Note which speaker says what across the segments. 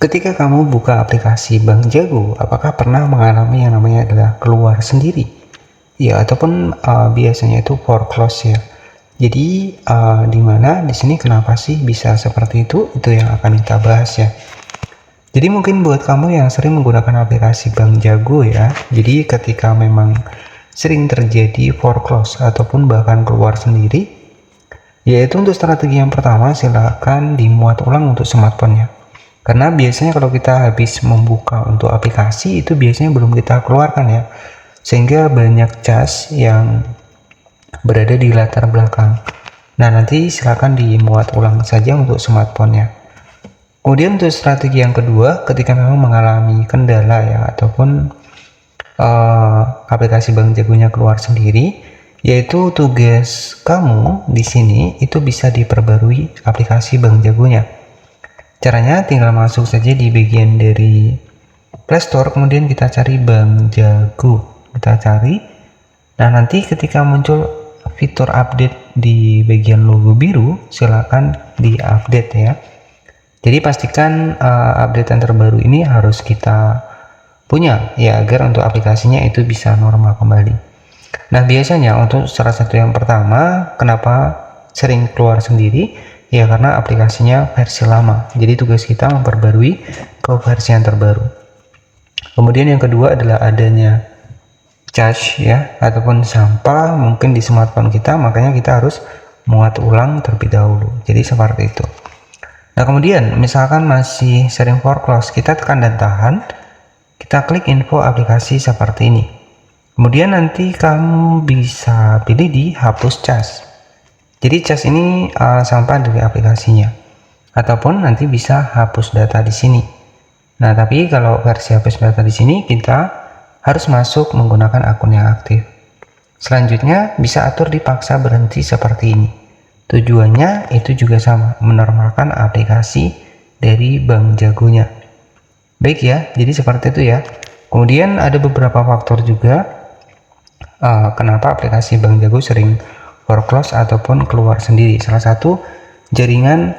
Speaker 1: Ketika kamu buka aplikasi Bank Jago, apakah pernah mengalami yang namanya adalah keluar sendiri? Ya, ataupun biasanya itu foreclose ya. Jadi di mana di sini kenapa sih bisa seperti itu? Itu yang akan kita bahas ya. Jadi mungkin buat kamu yang sering menggunakan aplikasi Bank Jago ya. Jadi ketika memang sering terjadi foreclose ataupun bahkan keluar sendiri, yaitu untuk strategi yang pertama silakan dimuat ulang untuk smartphone-nya. Karena biasanya kalau kita habis membuka untuk aplikasi itu biasanya belum kita keluarkan ya, sehingga banyak cas yang berada di latar belakang. Nah, nanti silakan dimuat ulang saja untuk smartphone-nya. Kemudian untuk strategi yang kedua, ketika memang mengalami kendala ya ataupun aplikasi Bank Jagonya keluar sendiri, yaitu tugas kamu di sini itu bisa diperbarui aplikasi Bank Jagonya. Caranya tinggal masuk saja di bagian dari Play Store, kemudian kita cari Bank Jago, kita cari. Nah, nanti ketika muncul fitur update di bagian logo biru, silakan di-update ya. Jadi pastikan update yang terbaru ini harus kita punya ya, agar untuk aplikasinya itu bisa normal kembali. Nah, biasanya untuk salah satu yang pertama, kenapa sering keluar sendiri? Ya, karena aplikasinya versi lama. Jadi tugas kita memperbarui ke versi yang terbaru. Kemudian yang kedua adalah adanya cache ya, ataupun sampah mungkin di smartphone kita, makanya kita harus muat ulang terlebih dahulu. Jadi seperti itu. Nah, kemudian misalkan masih sering foreclose, kita tekan dan tahan, kita klik info aplikasi seperti ini. Kemudian nanti kamu bisa pilih di hapus cache. Jadi cas ini sampah dari aplikasinya, ataupun nanti bisa hapus data di sini. Nah, tapi kalau versi hapus data di sini kita harus masuk menggunakan akun yang aktif. Selanjutnya bisa atur dipaksa berhenti seperti ini. Tujuannya itu juga sama, menormalkan aplikasi dari Bank Jagonya. Baik ya, jadi seperti itu ya. Kemudian ada beberapa faktor juga kenapa aplikasi Bank Jago sering foreclose ataupun keluar sendiri. Salah satu jaringan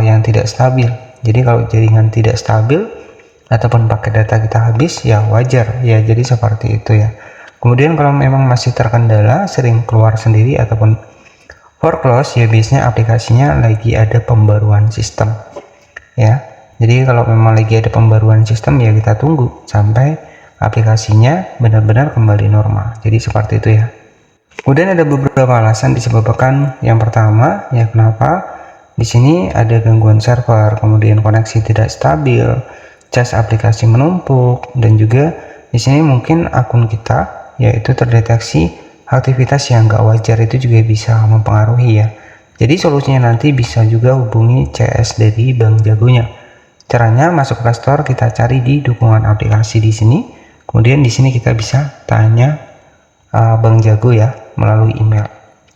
Speaker 1: yang tidak stabil. Jadi kalau jaringan tidak stabil ataupun pakai data kita habis ya wajar ya, jadi seperti itu ya. Kemudian kalau memang masih terkendala sering keluar sendiri ataupun foreclose ya, biasanya aplikasinya lagi ada pembaruan sistem ya. Jadi kalau memang lagi ada pembaruan sistem ya kita tunggu sampai aplikasinya benar-benar kembali normal. Jadi seperti itu ya. Kemudian ada beberapa alasan disebabkan. Yang pertama ya, kenapa di sini ada gangguan server, kemudian koneksi tidak stabil, cas aplikasi menumpuk, dan juga di sini mungkin akun kita yaitu terdeteksi aktivitas yang nggak wajar, itu juga bisa mempengaruhi ya. Jadi solusinya nanti bisa juga hubungi CS dari Bank Jagonya. Caranya masuk ke Store, kita cari di dukungan aplikasi di sini. Kemudian di sini kita bisa tanya Bank Jago ya melalui email.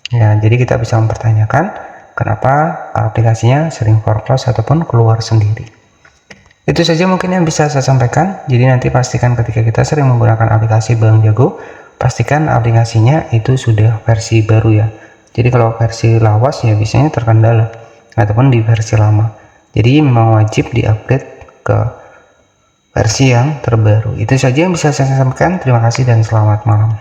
Speaker 1: Ya, jadi kita bisa mempertanyakan kenapa aplikasinya sering foreclose ataupun keluar sendiri. Itu saja mungkin yang bisa saya sampaikan. Jadi nanti pastikan ketika kita sering menggunakan aplikasi Bank Jago, pastikan aplikasinya itu sudah versi baru ya. Jadi kalau versi lawas ya biasanya terkendala ataupun di versi lama. Jadi memang wajib diupdate ke versi yang terbaru. Itu saja yang bisa saya sampaikan. Terima kasih dan selamat malam.